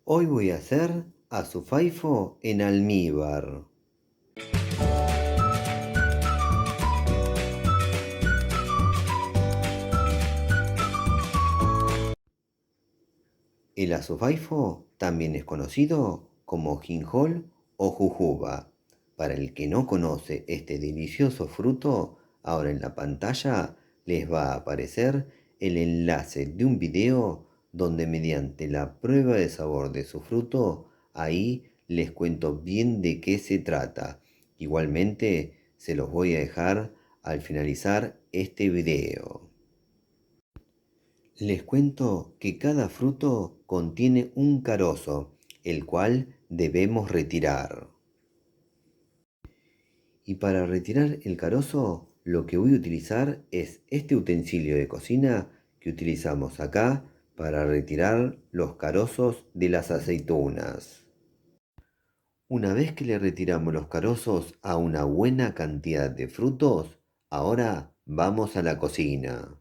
Hoy voy a hacer azufaifo en almíbar. El azufaifo también es conocido como jinjol o jujuba. Para el que no conoce este delicioso fruto, ahora en la pantalla les va a aparecer el enlace de un video donde mediante la prueba de sabor de su fruto, ahí les cuento bien de qué se trata. Igualmente se los voy a dejar al finalizar este video. Les cuento que cada fruto contiene un carozo, el cual debemos retirar. Y para retirar el carozo, lo que voy a utilizar es este utensilio de cocina que utilizamos acá para retirar los carozos de las aceitunas. Una vez que le retiramos los carozos a una buena cantidad de frutos, ahora vamos a la cocina.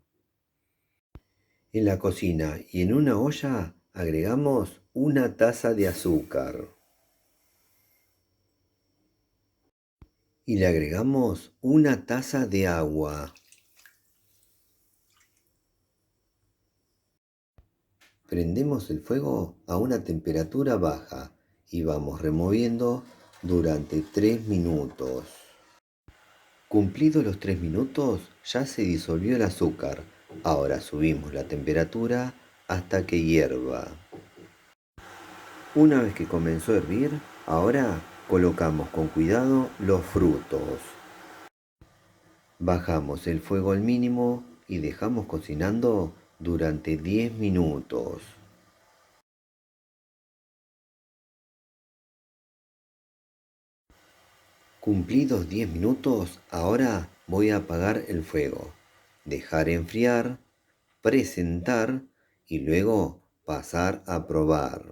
En la cocina y en una olla agregamos una taza de azúcar y le agregamos una taza de agua. Prendemos el fuego a una temperatura baja y vamos removiendo durante 3 minutos. Cumplidos los 3 minutos ya se disolvió el azúcar. Ahora subimos la temperatura hasta que hierva. Una vez que comenzó a hervir, ahora colocamos con cuidado los frutos. Bajamos el fuego al mínimo y dejamos cocinando durante 10 minutos. Cumplidos 10 minutos, ahora voy a apagar el fuego, dejar enfriar, presentar y luego pasar a probar.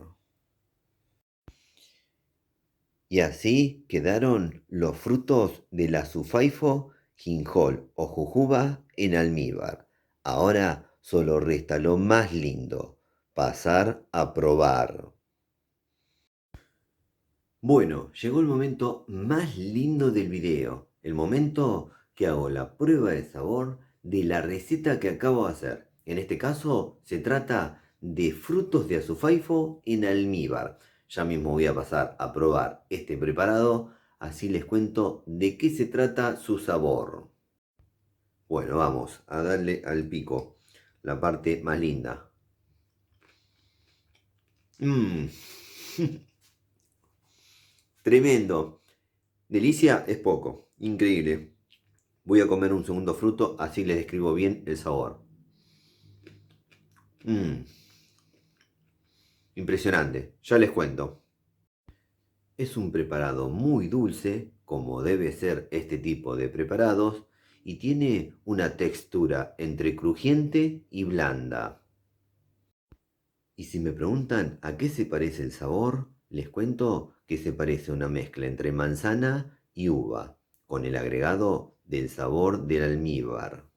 Y así quedaron los frutos del azufaifo, jinjol o jujuba en almíbar. Ahora solo resta lo más lindo, pasar a probar. Bueno, llegó el momento más lindo del video, el momento que hago la prueba de sabor de la receta que acabo de hacer. En este caso se trata de frutos de azufaifo en almíbar. Ya mismo voy a pasar a probar este preparado, así les cuento de qué se trata su sabor. Bueno, vamos a darle al pico, la parte más linda. Mmm, tremendo. Delicia es poco, increíble. Voy a comer un segundo fruto, así les describo bien el sabor. Impresionante, ya les cuento. Es un preparado muy dulce, como debe ser este tipo de preparados, y tiene una textura entre crujiente y blanda. Y si me preguntan a qué se parece el sabor, les cuento que se parece a una mezcla entre manzana y uva, con el agregado del sabor del almíbar.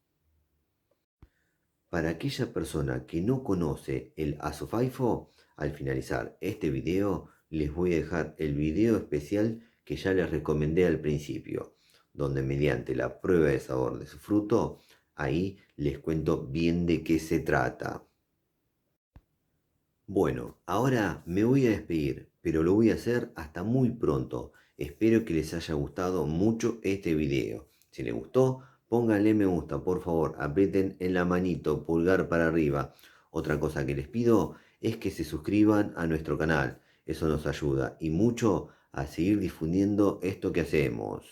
Para aquella persona que no conoce el azufaifo, al finalizar este video les voy a dejar el video especial que ya les recomendé al principio, donde mediante la prueba de sabor de su fruto, ahí les cuento bien de qué se trata. Bueno, ahora me voy a despedir, pero lo voy a hacer hasta muy pronto. Espero que les haya gustado mucho este video. Si les gustó, pónganle me gusta, por favor, aprieten en la manito, pulgar para arriba. Otra cosa que les pido es que se suscriban a nuestro canal. Eso nos ayuda y mucho a seguir difundiendo esto que hacemos.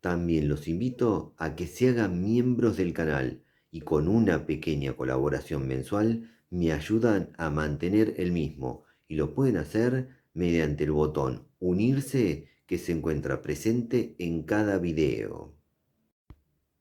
También los invito a que se hagan miembros del canal y con una pequeña colaboración mensual me ayudan a mantener el mismo y lo pueden hacer mediante el botón unirse que se encuentra presente en cada video.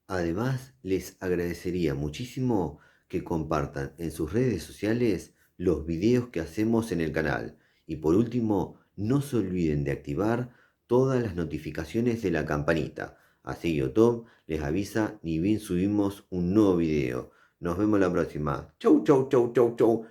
Además, les agradecería muchísimo que compartan en sus redes sociales los videos que hacemos en el canal. Y por último, no se olviden de activar todas las notificaciones de la campanita. Así YouTube les avisa ni bien subimos un nuevo video. Nos vemos la próxima. Chau, chau, chau, chau, chau.